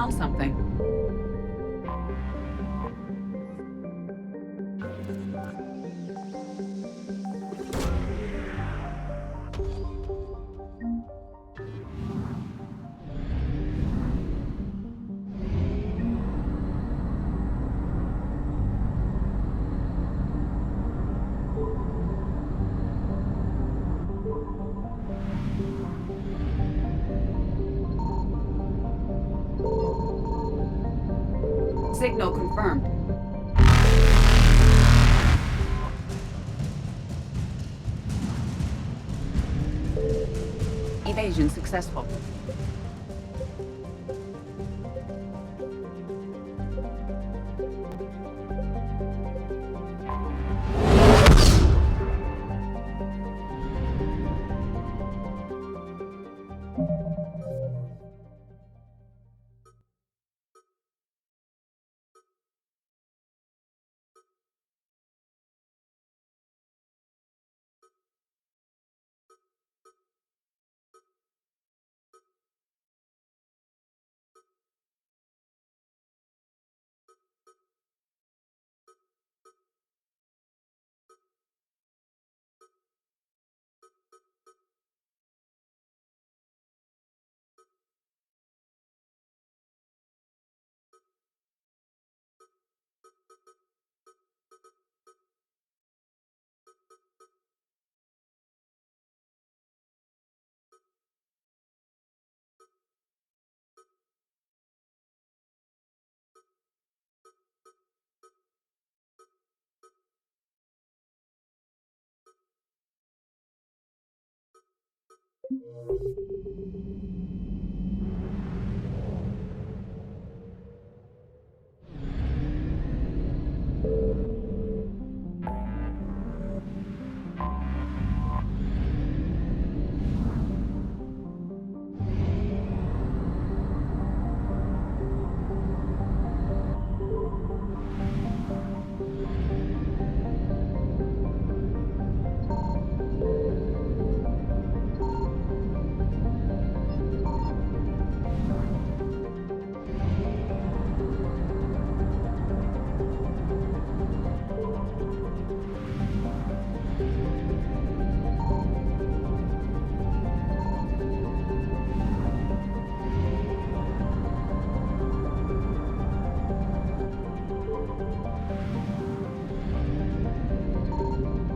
found something. Signal confirmed. Evasion successful.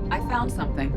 I found something.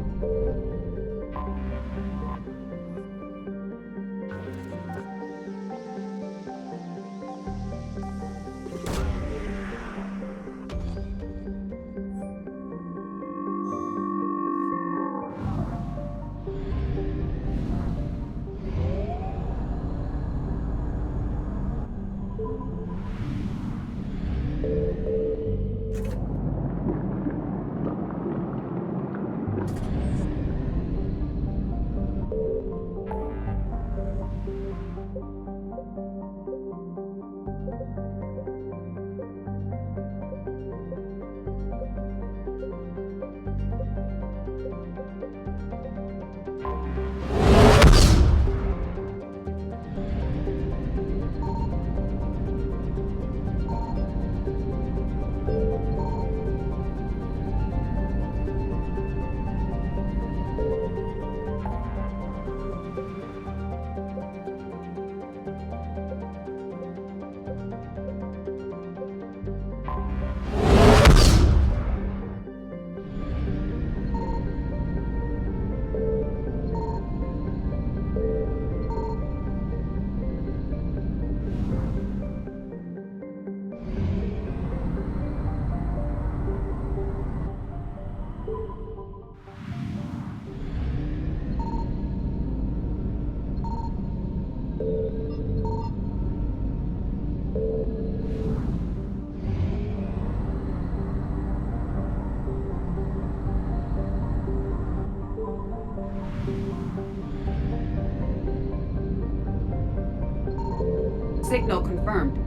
Signal confirmed.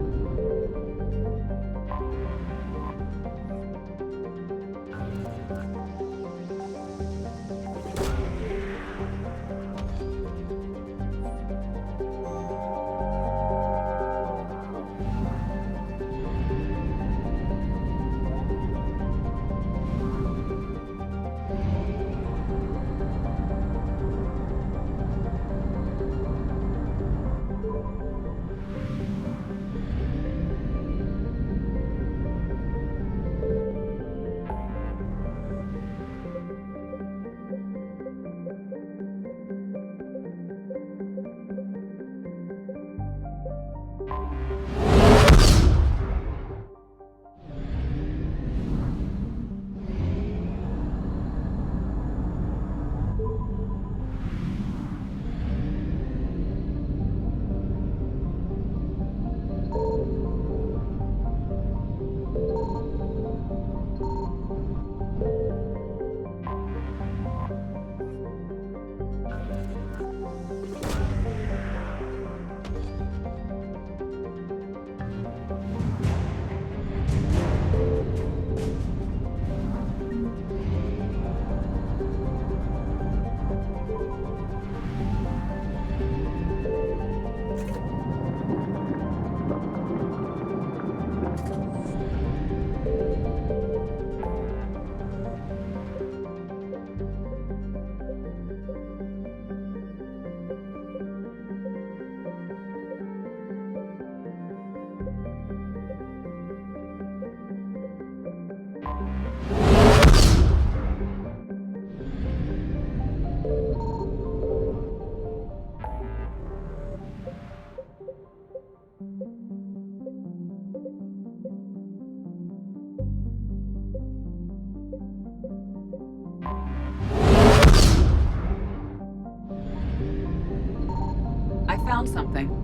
found something.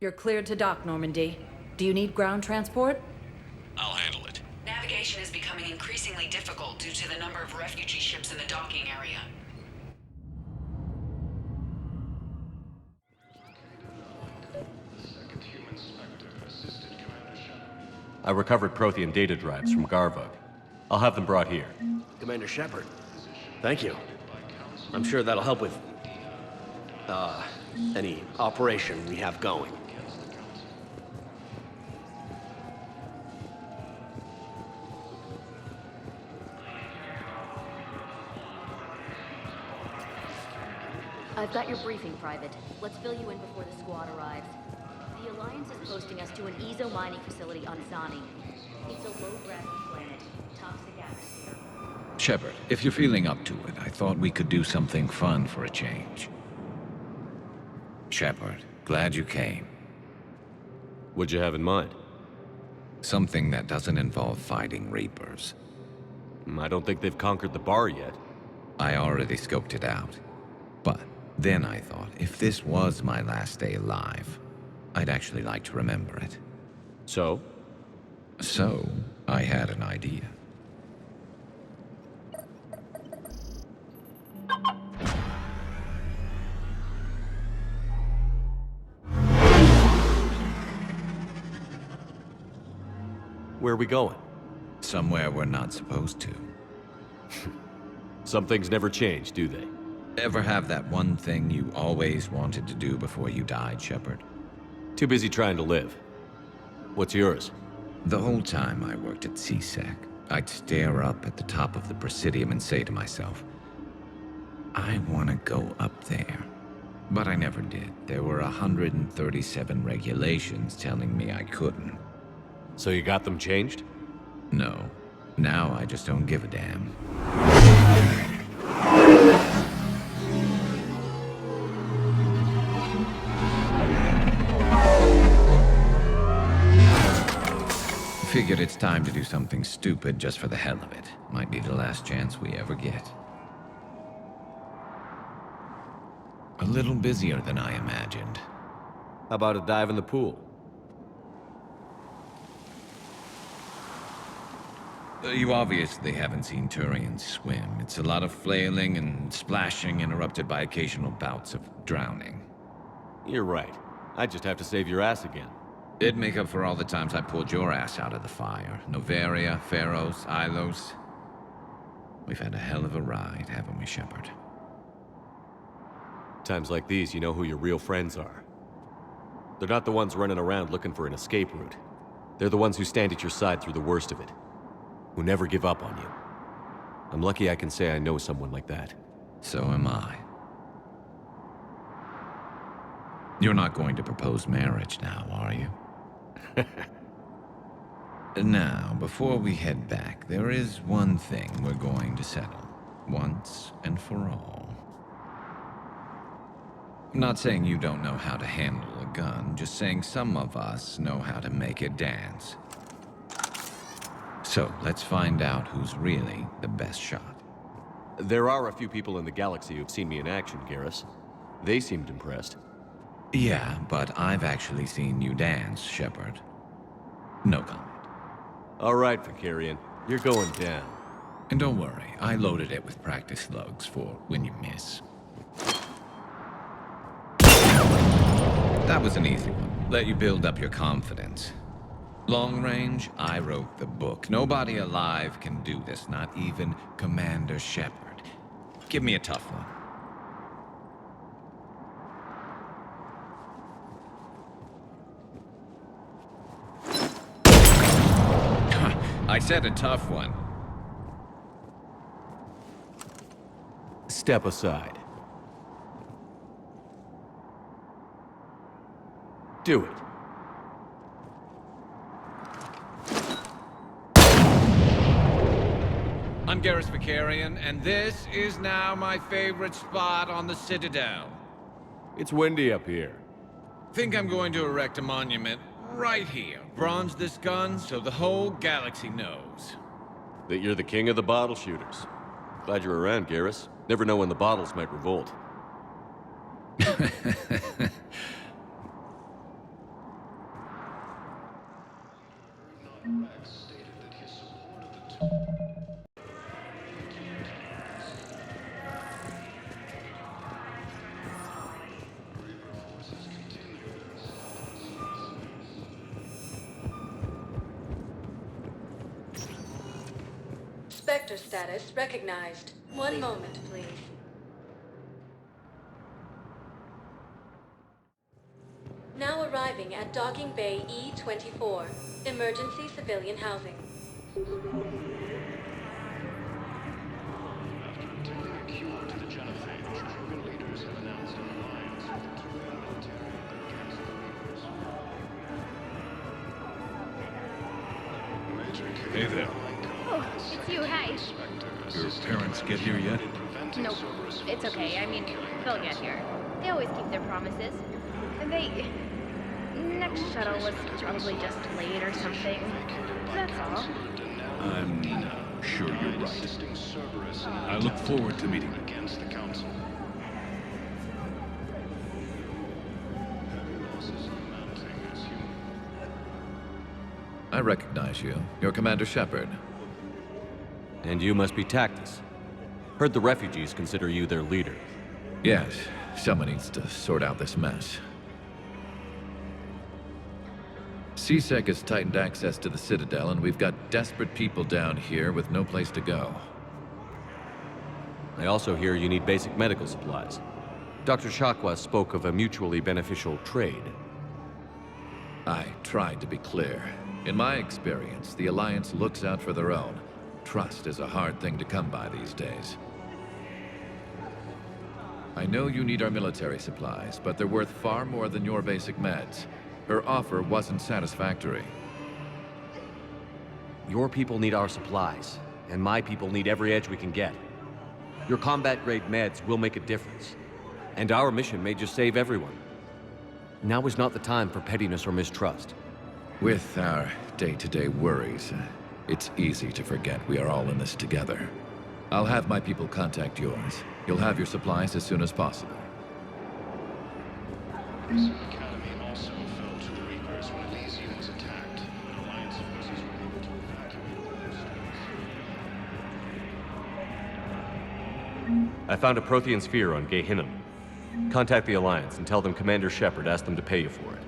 You're cleared to dock, Normandy. Do you need ground transport? I'll handle it. Navigation is becoming increasingly difficult due to the number of refugee ships in the docking area. I recovered Prothean data drives from Garvug. I'll have them brought here. Commander Shepard, thank you. I'm sure that'll help with, any operation we have going. I've got your briefing, Private. Let's fill you in before the squad arrives. The Alliance is posting us to an Ezo mining facility on Zani. It's a low-gravity planet, toxic atmosphere. Shepard, if you're feeling up to it, I thought we could do something fun for a change. Shepard, glad you came. What'd you have in mind? Something that doesn't involve fighting Reapers. I don't think they've conquered the bar yet. I already scoped it out. But then I thought, if this was my last day alive, I'd actually like to remember it. So? So, I had an idea. Where are we going? Somewhere we're not supposed to. Some things never change, do they? Ever have that one thing you always wanted to do before you died, Shepard? Too busy trying to live. What's yours? The whole time I worked at CSEC, I'd stare up at the top of the Presidium and say to myself, I want to go up there. But I never did. There were 137 regulations telling me I couldn't. So you got them changed? No. Now I just don't give a damn. Figured it's time to do something stupid just for the hell of it. Might be the last chance we ever get. A little busier than I imagined. How about a dive in the pool? You obviously haven't seen Turians swim. It's a lot of flailing and splashing interrupted by occasional bouts of drowning. You're right. I just have to save your ass again. It'd make up for all the times I pulled your ass out of the fire. Noveria, Pharos, Ilos. We've had a hell of a ride, haven't we, Shepard? Times like these, you know who your real friends are. They're not the ones running around looking for an escape route. They're the ones who stand at your side through the worst of it. Who never give up on you. I'm lucky I can say I know someone like that. So am I. You're not going to propose marriage now, are you? Now, before we head back, there is one thing we're going to settle. Once and for all. I'm not saying you don't know how to handle a gun, just saying some of us know how to make it dance. So, let's find out who's really the best shot. There are a few people in the galaxy who've seen me in action, Garrus. They seemed impressed. Yeah, but I've actually seen you dance, Shepard. No comment. All right, Vakarian. You're going down. And don't worry, I loaded it with practice slugs for when you miss. That was an easy one. Let you build up your confidence. Long range, I wrote the book. Nobody alive can do this, not even Commander Shepard. Give me a tough one. I said a tough one. Step aside. Do it. I'm Garrus Vakarian, and this is now my favorite spot on the Citadel. It's windy up here. Think I'm going to erect a monument right here. Bronze this gun so the whole galaxy knows. That you're the king of the bottle shooters. Glad you're around, Garrus. Never know when the bottles might revolt. Spectre status recognized. One moment, please. Now arriving at Docking Bay E-24, emergency civilian housing. Hey there. Oh, it's you, hi. Your parents get here yet? Nope, it's okay. I mean, they'll get here. They always keep their promises. They... Next shuttle was probably just late or something. That's all. I'm sure you're right. I look forward to meeting you. I recognize you. You're Commander Shepard. And you must be Tactus. Heard the refugees consider you their leader. Yes, someone needs to sort out this mess. CSEC has tightened access to the Citadel, and we've got desperate people down here with no place to go. I also hear you need basic medical supplies. Dr. Shakwa spoke of a mutually beneficial trade. I tried to be clear. In my experience, the Alliance looks out for their own. Trust is a hard thing to come by these days. I know you need our military supplies, but they're worth far more than your basic meds. Her offer wasn't satisfactory. Your people need our supplies, and my people need every edge we can get. Your combat-grade meds will make a difference, and our mission may just save everyone. Now is not the time for pettiness or mistrust. With our day-to-day worries, it's easy to forget we are all in this together. I'll have my people contact yours. You'll have your supplies as soon as possible. I found a Prothean sphere on Gehinnom. Contact the Alliance and tell them Commander Shepard asked them to pay you for it.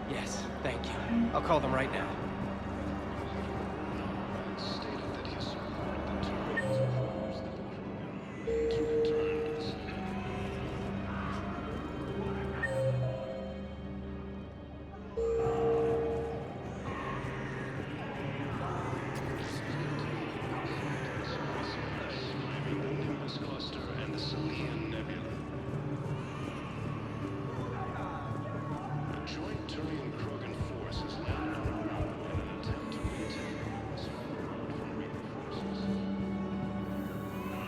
Yes, thank you. I'll call them right now.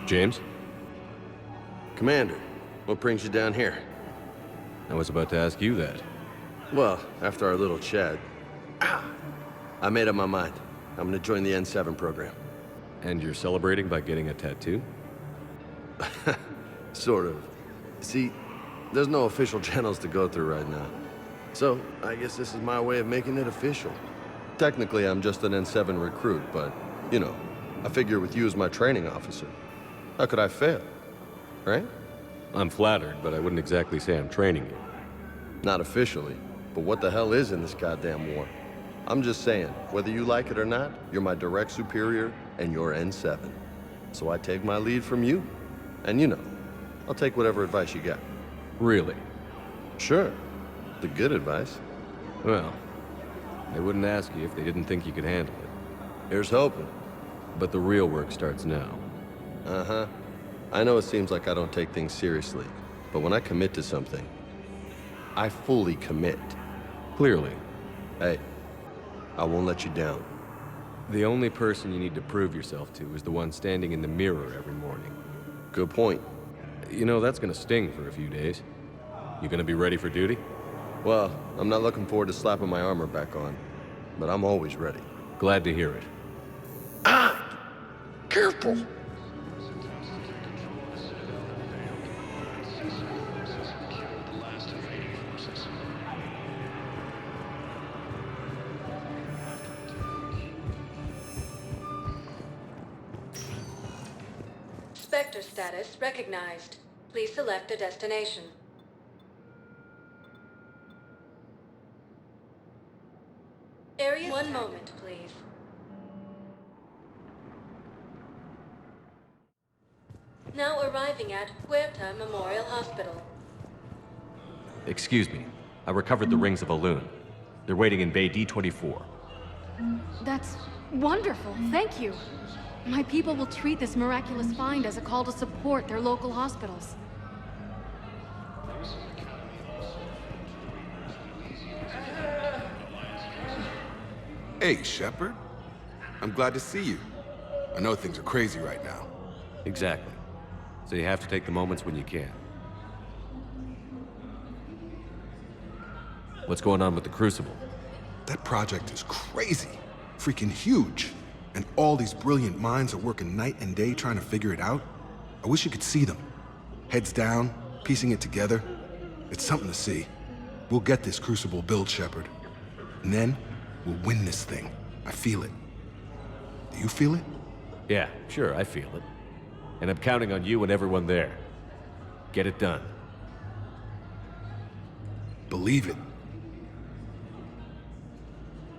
James? Commander, what brings you down here? I was about to ask you that. Well, after our little chat, I made up my mind. I'm gonna join the N7 program. And you're celebrating by getting a tattoo? Sort of. See, there's no official channels to go through right now. So, I guess this is my way of making it official. Technically, I'm just an N7 recruit, but, you know, I figure with you as my training officer, how could I fail? Right? I'm flattered, but I wouldn't exactly say I'm training you. Not officially, but what the hell is in this goddamn war? I'm just saying, whether you like it or not, you're my direct superior, and you're N7. So I take my lead from you. And you know, I'll take whatever advice you got. Really? Sure. The good advice. Well, they wouldn't ask you if they didn't think you could handle it. Here's hoping. But the real work starts now. Uh-huh. I know it seems like I don't take things seriously, but when I commit to something, I fully commit. Clearly. Hey, I won't let you down. The only person you need to prove yourself to is the one standing in the mirror every morning. Good point. You know, that's gonna sting for a few days. You gonna be ready for duty? Well, I'm not looking forward to slapping my armor back on, but I'm always ready. Glad to hear it. Careful! Spectre status recognized. Please select a destination. Area. One moment, please. Now arriving at Huerta Memorial Hospital. Excuse me. I recovered the rings of Elune. They're waiting in Bay D-24. That's wonderful. Thank you. My people will treat this miraculous find as a call to support their local hospitals. Hey, Shepard. I'm glad to see you. I know things are crazy right now. Exactly. So you have to take the moments when you can. What's going on with the Crucible? That project is crazy. Freaking huge. And all these brilliant minds are working night and day trying to figure it out. I wish you could see them. Heads down, piecing it together. It's something to see. We'll get this Crucible built, Shepard. And then, we'll win this thing. I feel it. Do you feel it? Yeah, sure, I feel it. And I'm counting on you and everyone there. Get it done. Believe it.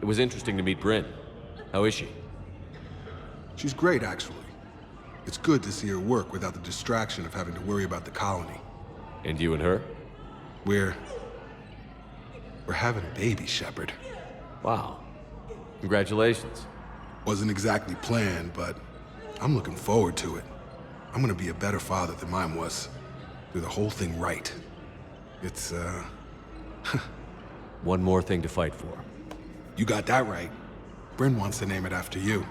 It was interesting to meet Bryn. How is she? She's great, actually. It's good to see her work without the distraction of having to worry about the colony. And you and her? We're having a baby, Shepard. Wow. Congratulations. Wasn't exactly planned, but I'm looking forward to it. I'm gonna be a better father than mine was. Do the whole thing right. It's, One more thing to fight for. You got that right. Bryn wants to name it after you.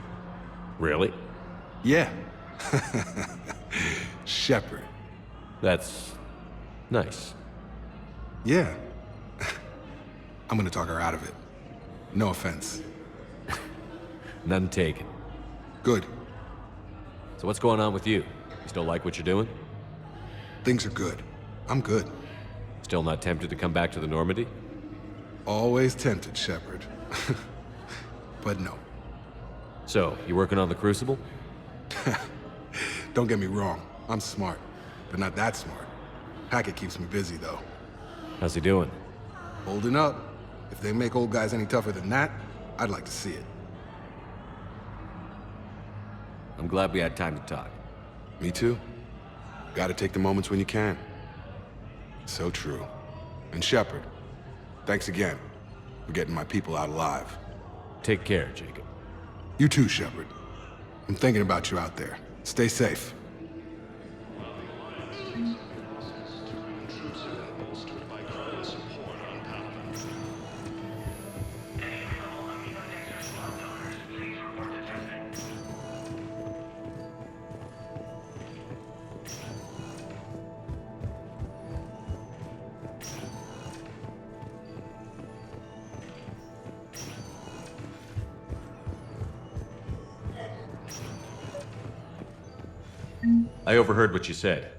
Really? Yeah. Shepard. That's nice. Yeah. I'm gonna talk her out of it. No offense. None taken. Good. So what's going on with you? You still like what you're doing? Things are good. I'm good. Still not tempted to come back to the Normandy? Always tempted, Shepard. But no. So, you working on the Crucible? Don't get me wrong. I'm smart, but not that smart. Hackett keeps me busy, though. How's he doing? Holding up. If they make old guys any tougher than that, I'd like to see it. I'm glad we had time to talk. Me too. Gotta take the moments when you can. So true. And Shepard, thanks again for getting my people out alive. Take care, Jacob. You too, Shepard. I'm thinking about you out there. Stay safe. I overheard what you said.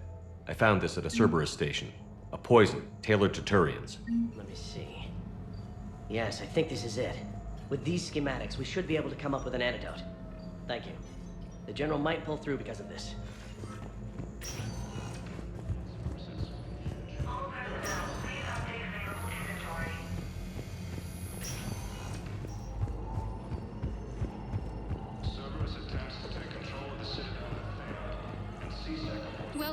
I found this at a Cerberus station. A poison tailored to Turians. Let me see. Yes, I think this is it. With these schematics, we should be able to come up with an antidote. Thank you. The General might pull through because of this.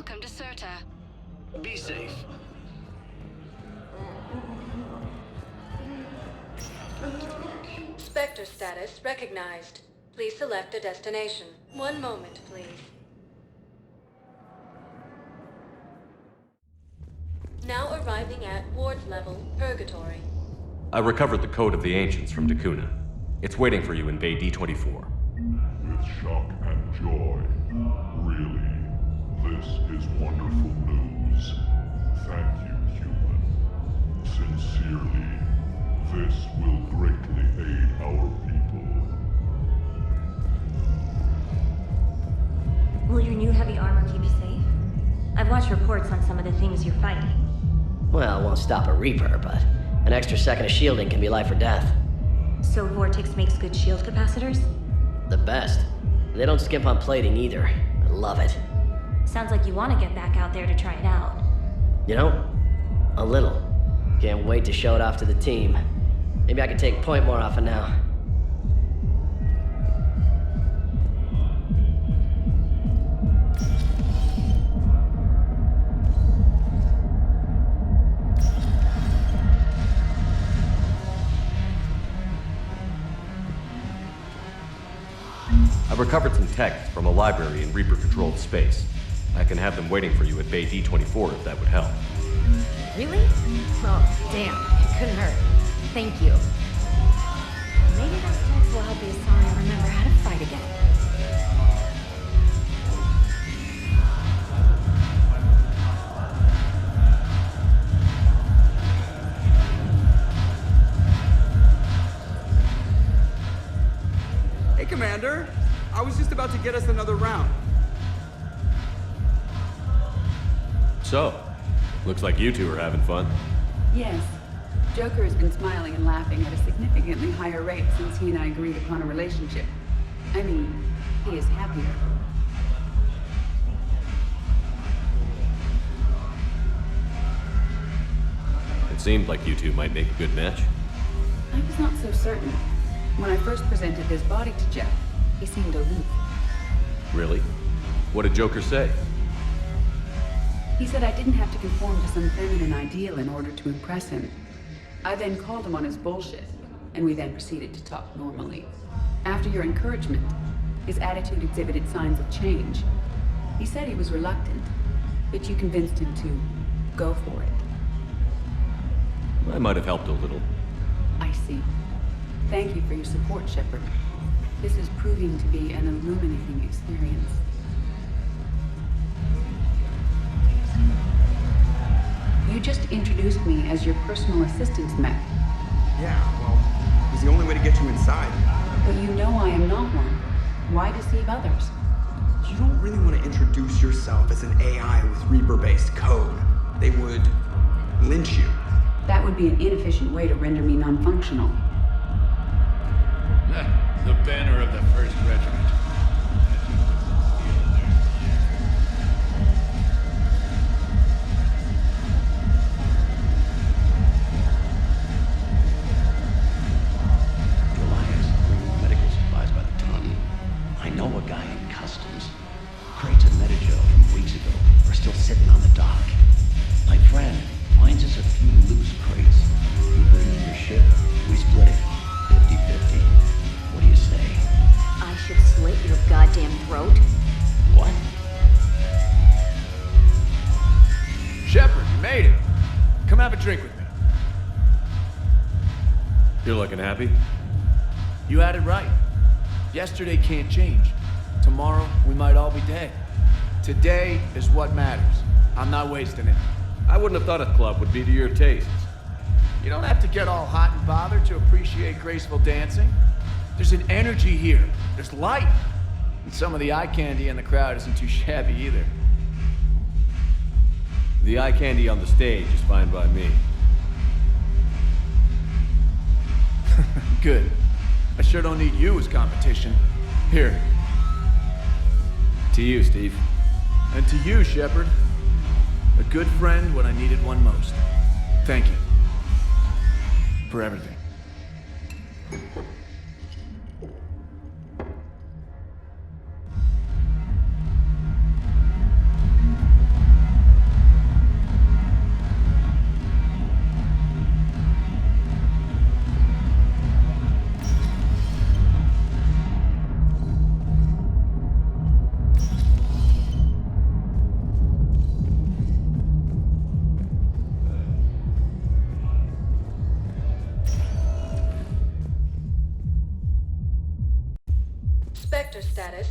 Welcome to Serta. Be safe. Spectre status recognized. Please select a destination. One moment, please. Now arriving at ward level, Purgatory. I recovered the code of the Ancients from Dakuna. It's waiting for you in Bay D24. With shock and joy. Really, this is wonderful news. Thank you, human. Sincerely, this will greatly aid our people. Will your new heavy armor keep you safe? I've watched reports on some of the things you're fighting. Well, it won't stop a Reaper, but an extra second of shielding can be life or death. So Vortex makes good shield capacitors? The best. They don't skimp on plating either. I love it. Sounds like you want to get back out there to try it out. You know, a little. Can't wait to show it off to the team. Maybe I can take point more often now. I've recovered some texts from a library in Reaper-controlled space. I can have them waiting for you at Bay D24 if that would help. Really? Oh, damn. It couldn't hurt. Thank you. Maybe those texts will help Asari remember how to fight again. Hey, Commander. I was just about to get us another round. So, looks like you two are having fun. Yes. Joker has been smiling and laughing at a significantly higher rate since he and I agreed upon a relationship. I mean, he is happier. It seemed like you two might make a good match. I was not so certain. When I first presented his body to Jeff, he seemed aloof. Really? What did Joker say? He said I didn't have to conform to some feminine ideal in order to impress him. I then called him on his bullshit, and we then proceeded to talk normally. After your encouragement, his attitude exhibited signs of change. He said he was reluctant, but you convinced him to go for it. I might have helped a little. I see. Thank you for your support, Shepard. This is proving to be an illuminating experience. You just introduced me as your personal assistance mech. Yeah, well, it was the only way to get you inside. But you know I am not one. Why deceive others? You don't really want to introduce yourself as an AI with Reaper-based code. They would lynch you. That would be an inefficient way to render me non-functional. The banner of the 1st Regiment. Goliath's bringing medical supplies by the ton. I know a guy in customs. Crates of Metagel from weeks ago are still sitting on the dock. My friend finds us a few loose crates. You bring in your ship, we split it. 50-50. What do you say? I should slit your goddamn throat? What? Shepard, you made it. Come have a drink with me. You're looking happy? You had it right. Yesterday can't change. Tomorrow, we might all be dead. Today is what matters. I'm not wasting it. I wouldn't have thought a club would be to your tastes. You don't have to get all hot and bothered to appreciate graceful dancing. There's an energy here. There's light. And some of the eye candy in the crowd isn't too shabby either. The eye candy on the stage is fine by me. Good. I sure don't need you as competition. Here. To you, Steve. And to you, Shepard. A good friend when I needed one most. Thank you. For everything.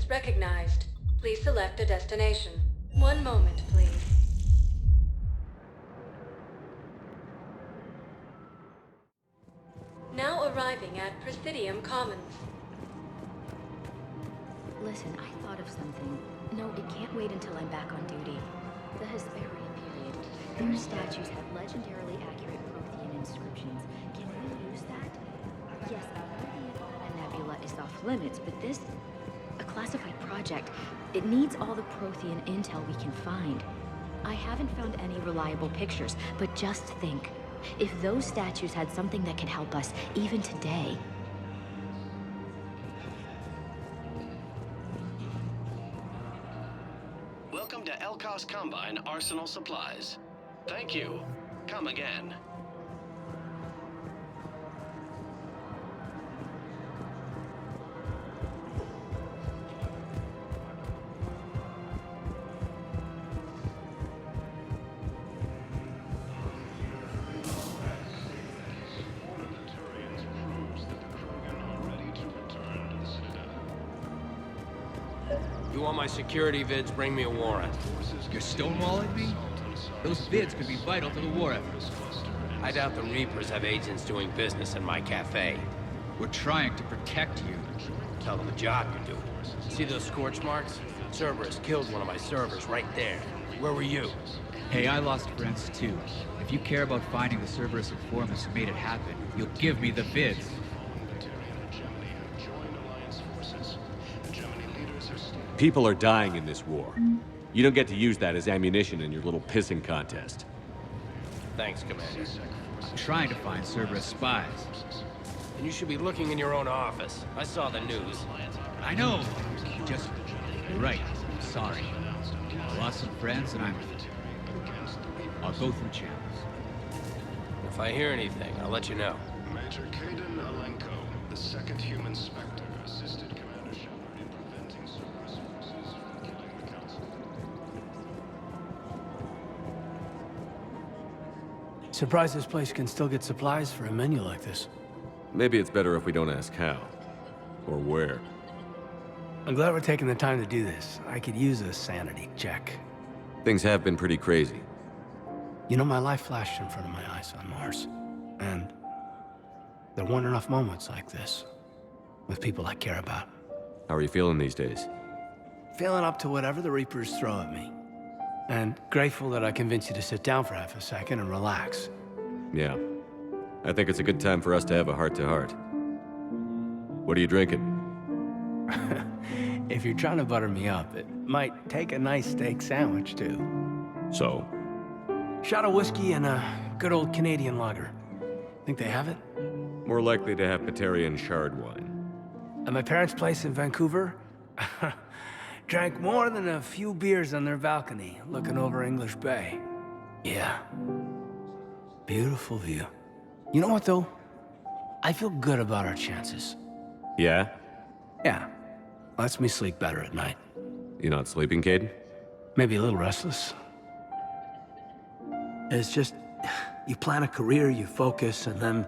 recognized. Please select a destination. One moment, please. Now arriving at Presidium Commons. Listen, I thought of something. No, it can't wait until I'm back on duty. The Hesperian period. Their statues have legendarily accurate Prothean inscriptions. Can we use that? Yes, the Nebula is off limits, but this... a classified project. It needs all the Prothean intel we can find. I haven't found any reliable pictures, but just think. If those statues had something that could help us, even today... Welcome to Elkos Combine Arsenal Supplies. Thank you. Come again. You want my security vids, bring me a warrant. You're stonewalling me? Those vids could be vital to the war effort. I doubt the Reapers have agents doing business in my cafe. We're trying to protect you. Tell them the job you're doing. See those scorch marks? Cerberus killed one of my servers right there. Where were you? Hey, I lost friends too. If you care about finding the Cerberus informants who made it happen, you'll give me the vids. People are dying in this war. You don't get to use that as ammunition in your little pissing contest. Thanks, Commander. I'm trying to find Cerberus spies. And you should be looking in your own office. I saw the news. I know. You're right. I'm sorry. I lost some friends and I'll go through channels. If I hear anything, I'll let you know. Major Kaidan Alenko, the second human Spectre, assisted Commander Shepard in preventing Cerberus forces from killing the Council. Surprised this place can still get supplies for a menu like this. Maybe it's better if we don't ask how. Or where. I'm glad we're taking the time to do this. I could use a sanity check. Things have been pretty crazy. You know, my life flashed in front of my eyes on Mars. And there weren't enough moments like this with people I care about. How are you feeling these days? Feeling up to whatever the Reapers throw at me. And grateful that I convinced you to sit down for half a second and relax. Yeah. I think it's a good time for us to have a heart-to-heart. What are you drinking? If you're trying to butter me up, it might take a nice steak sandwich, too. So? Shot of whiskey and a good old Canadian lager. Think they have it? More likely to have Batarian shard wine. At my parents' place in Vancouver, drank more than a few beers on their balcony, looking over English Bay. Yeah. Beautiful view. You know what, though? I feel good about our chances. Yeah? Yeah. Lets me sleep better at night. You not sleeping, Kaidan? Maybe a little restless. It's just, you plan a career, you focus, and then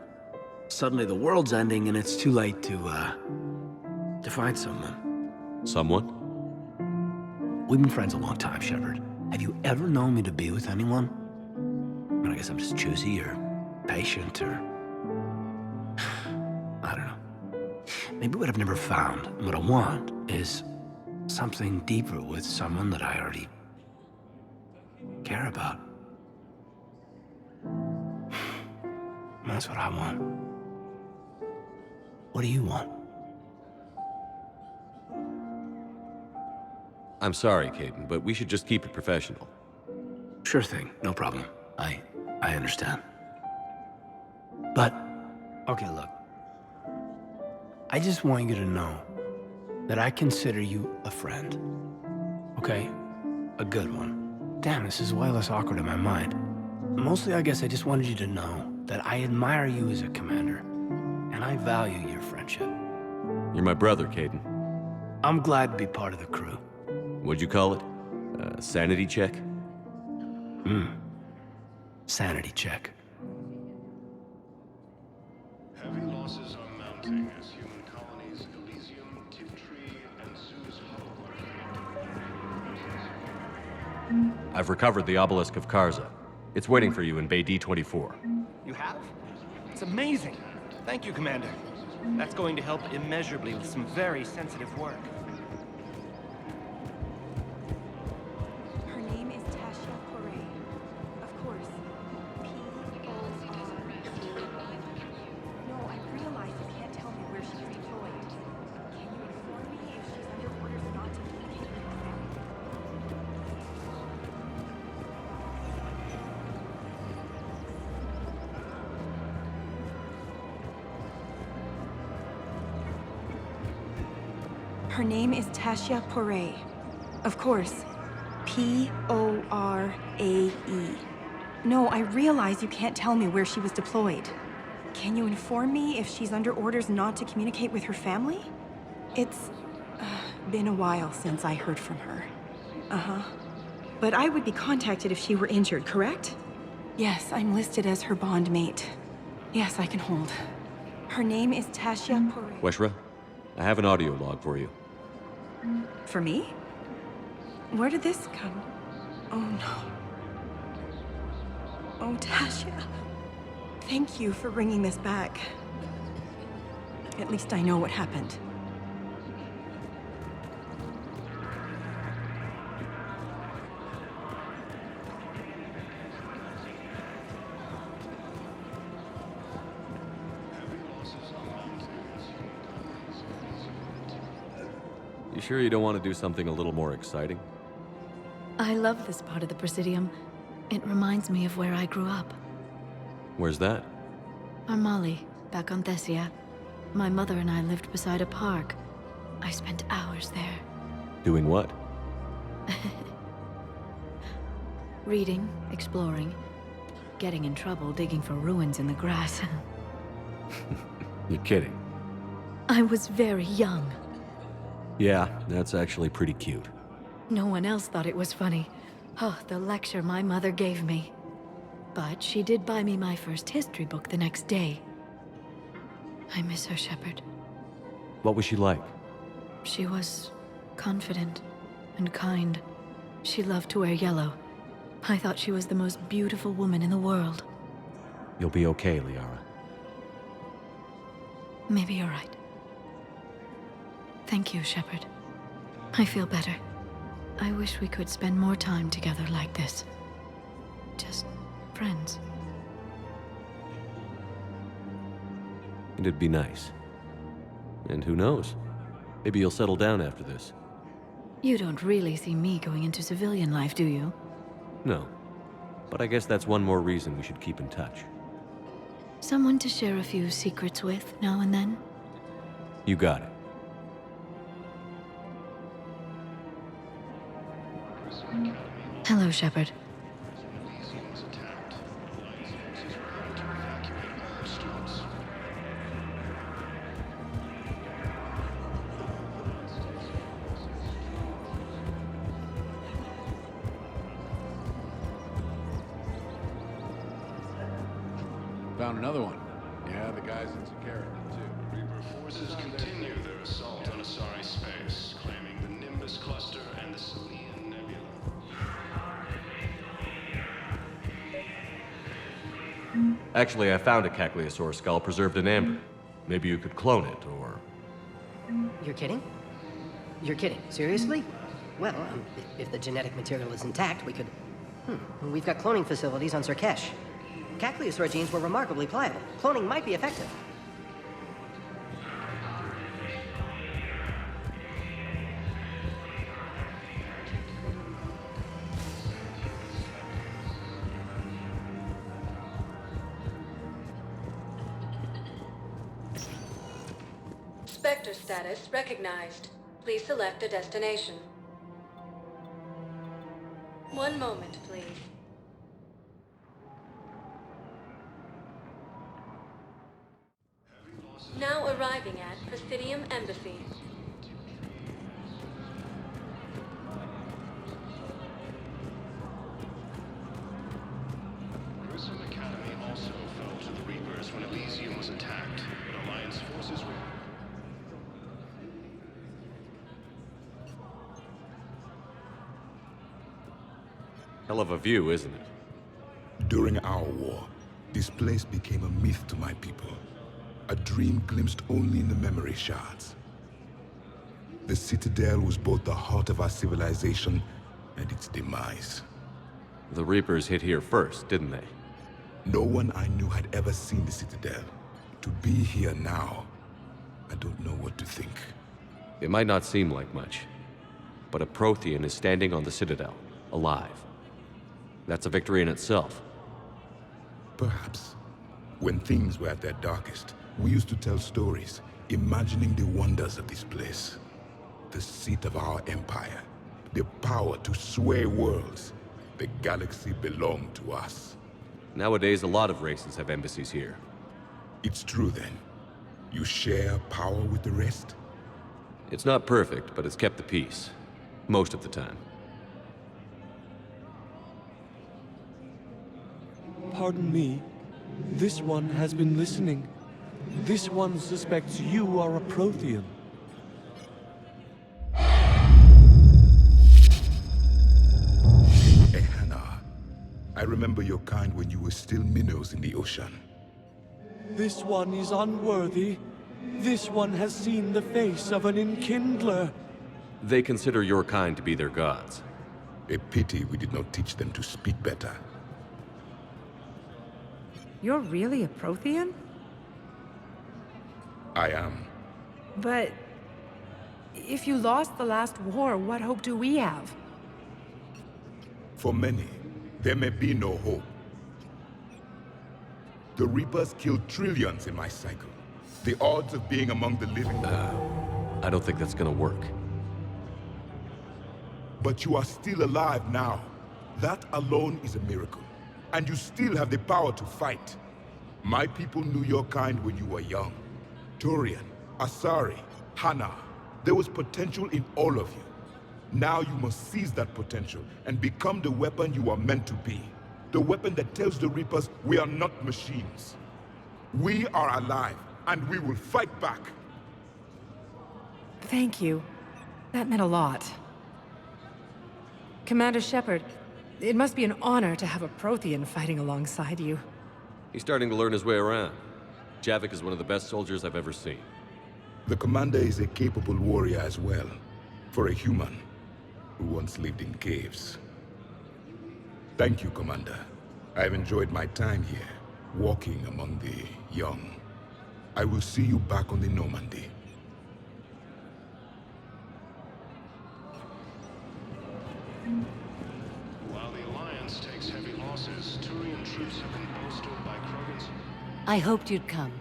suddenly the world's ending and it's too late to find someone. Someone? We've been friends a long time, Shepard. Have you ever known me to be with anyone? I mean, I guess I'm just choosy or patient or... I don't know. Maybe what I've never found, and what I want, is something deeper with someone that I already care about. That's what I want. What do you want? I'm sorry, Kaidan, but we should just keep it professional. Sure thing, no problem. I understand. But, okay, look. I just want you to know that I consider you a friend. Okay? A good one. Damn, this is way less awkward in my mind. Mostly, I guess I just wanted you to know that I admire you as a commander, and I value your friendship. You're my brother, Kaidan. I'm glad to be part of the crew. What'd you call it? Sanity check? Sanity check. Heavy losses are mounting as human colonies Elysium, Tivtree, and Zeus Hope I've recovered the obelisk of Karza. It's waiting for you in Bay D-24. You have? It's amazing. Thank you, Commander. That's going to help immeasurably with some very sensitive work. Her name is Tasha Poray. Of course. P-O-R-C. No, I realize you can't tell me where she's deployed. Can you inform me if she's under orders not to communicate with her family? Her name is Tasha Poray. Of course. P-O-R-A-E. No, I realize you can't tell me where she was deployed. Can you inform me if she's under orders not to communicate with her family? It's been a while since I heard from her. Uh-huh. But I would be contacted if she were injured, correct? Yes, I'm listed as her bond mate. Yes, I can hold. Her name is Tasha Poray. Weshra, I have an audio log for you. For me? Where did this come? Oh no. Oh, Tasha. Thank you for bringing this back. At least I know what happened. You sure you don't want to do something a little more exciting? I love this part of the Presidium. It reminds me of where I grew up. Where's that? Armali, back on Thessia. My mother and I lived beside a park. I spent hours there. Doing what? Reading, exploring, getting in trouble digging for ruins in the grass. You're kidding. I was very young. Yeah, that's actually pretty cute. No one else thought it was funny. Oh, the lecture my mother gave me. But she did buy me my first history book the next day. I miss her, Shepard. What was she like? She was confident and kind. She loved to wear yellow. I thought she was the most beautiful woman in the world. You'll be okay, Liara. Maybe you're right. Thank you, Shepard. I feel better. I wish we could spend more time together like this. Just friends. It'd be nice. And who knows? Maybe you'll settle down after this. You don't really see me going into civilian life, do you? No. But I guess that's one more reason we should keep in touch. Someone to share a few secrets with now and then? You got it. Hello, Shepard. Found another one. Yeah, the guys that took care of it, too. Reaper forces continue their assault on Asari space, claiming the Nimbus cluster and the Selian Nebula. Actually, I found a Cagliasaur skull preserved in amber. Maybe you could clone it, or... You're kidding? You're kidding. Seriously? Well, if the genetic material is intact, we could... We've got cloning facilities on Surkesh. Cagliasaur genes were remarkably pliable. Cloning might be effective. Spectre status recognized. Please select a destination. One moment, please. Now arriving at Presidium Embassy. Grissom Academy also fell to the Reapers when Elysium was attacked, but Alliance forces were... Hell of a view, isn't it? During our war, this place became a myth to my people. A dream glimpsed only in the memory shards. The Citadel was both the heart of our civilization and its demise. The Reapers hit here first, didn't they? No one I knew had ever seen the Citadel. To be here now, I don't know what to think. It might not seem like much, but a Prothean is standing on the Citadel, alive. That's a victory in itself. Perhaps. When things were at their darkest, we used to tell stories, imagining the wonders of this place. The seat of our empire, the power to sway worlds. The galaxy belonged to us. Nowadays, a lot of races have embassies here. It's true then. You share power with the rest? It's not perfect, but it's kept the peace. Most of the time. Pardon me. This one has been listening. This one suspects you are a Prothean. Ehana, I remember your kind when you were still minnows in the ocean. This one is unworthy. This one has seen the face of an enkindler. They consider your kind to be their gods. A pity we did not teach them to speak better. You're really a Prothean? I am. But if you lost the last war, what hope do we have? For many, there may be no hope. The Reapers killed trillions in my cycle. The odds of being among the living... I don't think that's gonna work. But you are still alive now. That alone is a miracle. And you still have the power to fight. My people knew your kind when you were young. Turian, Asari, Hana. There was potential in all of you. Now you must seize that potential and become the weapon you are meant to be. The weapon that tells the Reapers we are not machines. We are alive, and we will fight back. Thank you. That meant a lot. Commander Shepard, it must be an honor to have a Prothean fighting alongside you. He's starting to learn his way around. Javik is one of the best soldiers I've ever seen. The commander is a capable warrior as well, for a human who once lived in caves. Thank you, Commander. I have enjoyed my time here, walking among the young. I will see you back on the Normandy. While the Alliance takes heavy losses, Turian troops have been bolstered by Krogan's... I hoped you'd come.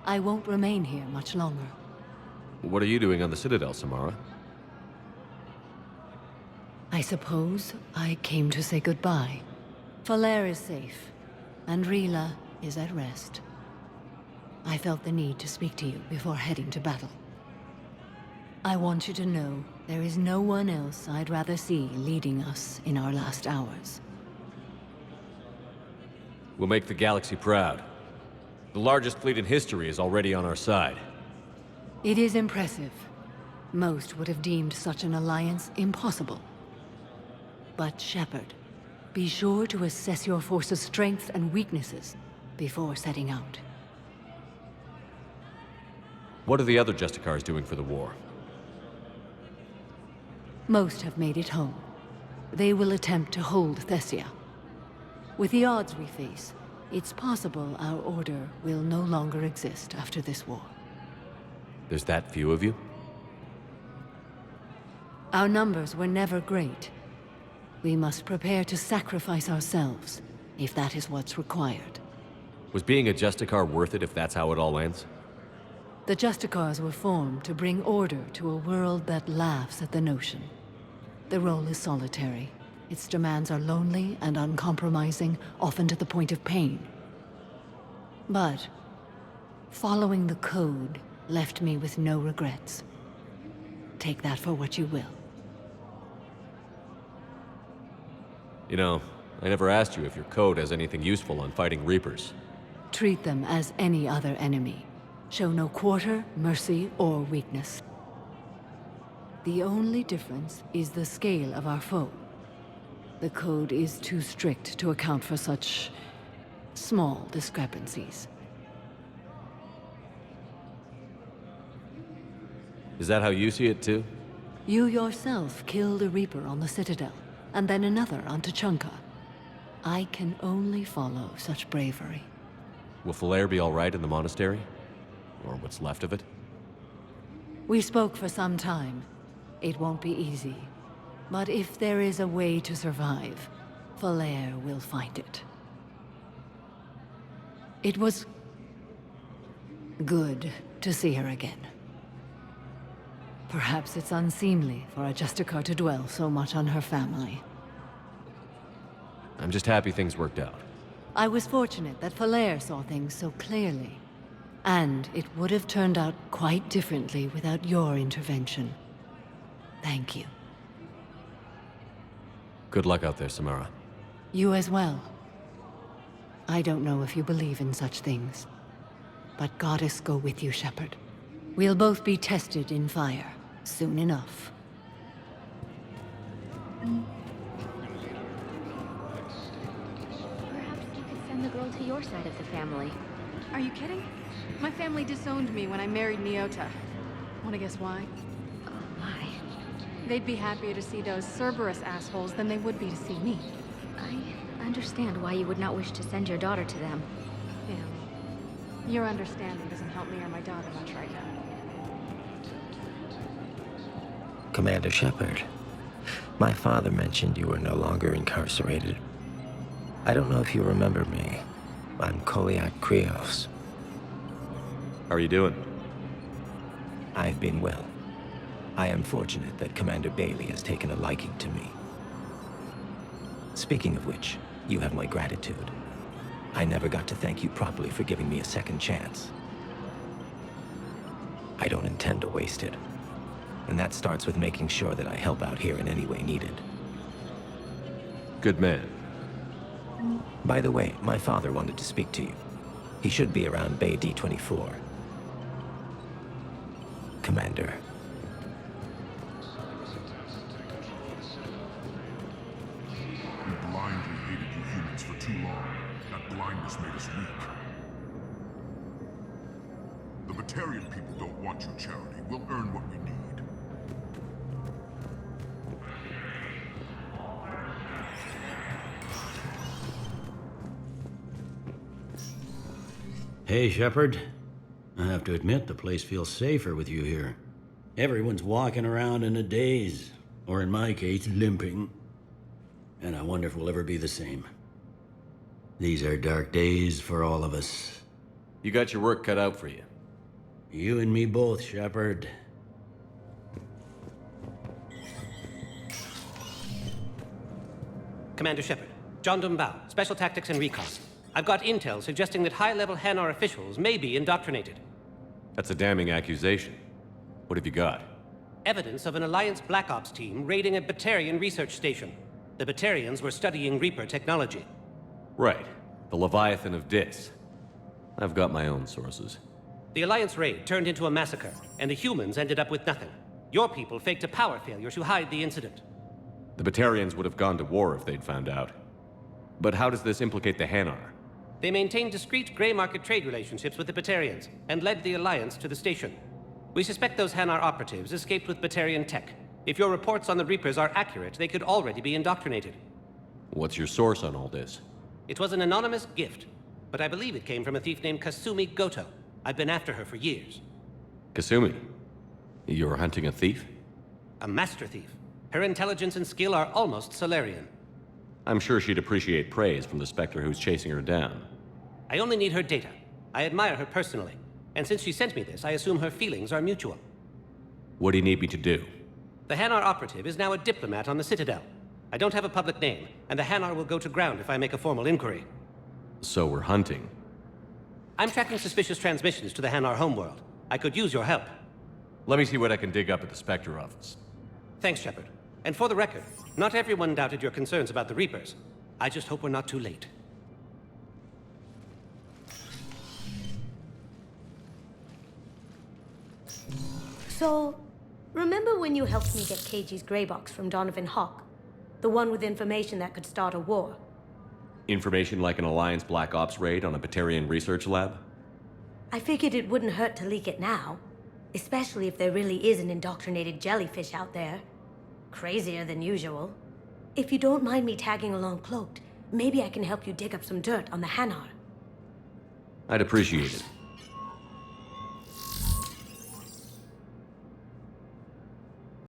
I won't remain here much longer. What are you doing on the Citadel, Samara? I suppose I came to say goodbye. Falere is safe, and Rila is at rest. I felt the need to speak to you before heading to battle. I want you to know there is no one else I'd rather see leading us in our last hours. We'll make the galaxy proud. The largest fleet in history is already on our side. It is impressive. Most would have deemed such an alliance impossible. But Shepard, be sure to assess your force's strengths and weaknesses before setting out. What are the other Justicars doing for the war? Most have made it home. They will attempt to hold Thessia. With the odds we face, it's possible our order will no longer exist after this war. There's that few of you? Our numbers were never great. We must prepare to sacrifice ourselves, if that is what's required. Was being a Justicar worth it if that's how it all ends? The Justicars were formed to bring order to a world that laughs at the notion. The role is solitary. Its demands are lonely and uncompromising, often to the point of pain. But following the code left me with no regrets. Take that for what you will. You know, I never asked you if your code has anything useful on fighting Reapers. Treat them as any other enemy. Show no quarter, mercy, or weakness. The only difference is the scale of our foe. The code is too strict to account for such small discrepancies. Is that how you see it, too? You yourself killed a Reaper on the Citadel, and then another on Tuchanka. I can only follow such bravery. Will Falair be all right in the monastery? Or what's left of it? We spoke for some time. It won't be easy. But if there is a way to survive, Falair will find it. It was good to see her again. Perhaps it's unseemly for a Justicar to dwell so much on her family. I'm just happy things worked out. I was fortunate that Falair saw things so clearly. And it would have turned out quite differently without your intervention. Thank you. Good luck out there, Samara. You as well. I don't know if you believe in such things, but Goddess go with you, Shepard. We'll both be tested in fire, soon enough. Perhaps you could send the girl to your side of the family. Are you kidding? My family disowned me when I married Nyota. Wanna guess why? Why? They'd be happier to see those Cerberus assholes than they would be to see me. I understand why you would not wish to send your daughter to them. Yeah. Your understanding doesn't help me or my daughter much right now. Commander Shepard, my father mentioned you were no longer incarcerated. I don't know if you remember me. I'm Koliak Krios. How are you doing? I've been well. I am fortunate that Commander Bailey has taken a liking to me. Speaking of which, you have my gratitude. I never got to thank you properly for giving me a second chance. I don't intend to waste it. And that starts with making sure that I help out here in any way needed. Good man. By the way, my father wanted to speak to you. He should be around Bay D-24. Commander. We blindly hated you humans for too long. That blindness made us weak. The Batarian people don't want your charity. We'll earn what we need. Hey, Shepard. I have to admit, the place feels safer with you here. Everyone's walking around in a daze, or in my case, limping. And I wonder if we'll ever be the same. These are dark days for all of us. You got your work cut out for you. You and me both, Shepard. Commander Shepard, John Dumbao, Special Tactics and Recon. I've got intel suggesting that high-level Hanar officials may be indoctrinated. That's a damning accusation. What have you got? Evidence of an Alliance Black Ops team raiding a Batarian research station. The Batarians were studying Reaper technology. Right. The Leviathan of Dis. I've got my own sources. The Alliance raid turned into a massacre, and the humans ended up with nothing. Your people faked a power failure to hide the incident. The Batarians would have gone to war if they'd found out. But how does this implicate the Hanar? They maintained discreet gray market trade relationships with the Batarians, and led the Alliance to the station. We suspect those Hanar operatives escaped with Batarian tech. If your reports on the Reapers are accurate, they could already be indoctrinated. What's your source on all this? It was an anonymous gift, but I believe it came from a thief named Kasumi Goto. I've been after her for years. Kasumi? You're hunting a thief? A master thief. Her intelligence and skill are almost Solarian. I'm sure she'd appreciate praise from the Spectre who's chasing her down. I only need her data. I admire her personally. And since she sent me this, I assume her feelings are mutual. What do you need me to do? The Hanar operative is now a diplomat on the Citadel. I don't have a public name, and the Hanar will go to ground if I make a formal inquiry. So we're hunting. I'm tracking suspicious transmissions to the Hanar homeworld. I could use your help. Let me see what I can dig up at the Spectre office. Thanks, Shepard. And for the record, not everyone doubted your concerns about the Reapers. I just hope we're not too late. So, remember when you helped me get KG's gray box from Donovan Hawk? The one with information that could start a war. Information like an Alliance Black Ops raid on a Batarian research lab? I figured it wouldn't hurt to leak it now. Especially if there really is an indoctrinated jellyfish out there. Crazier than usual. If you don't mind me tagging along cloaked, maybe I can help you dig up some dirt on the Hanar. I'd appreciate it.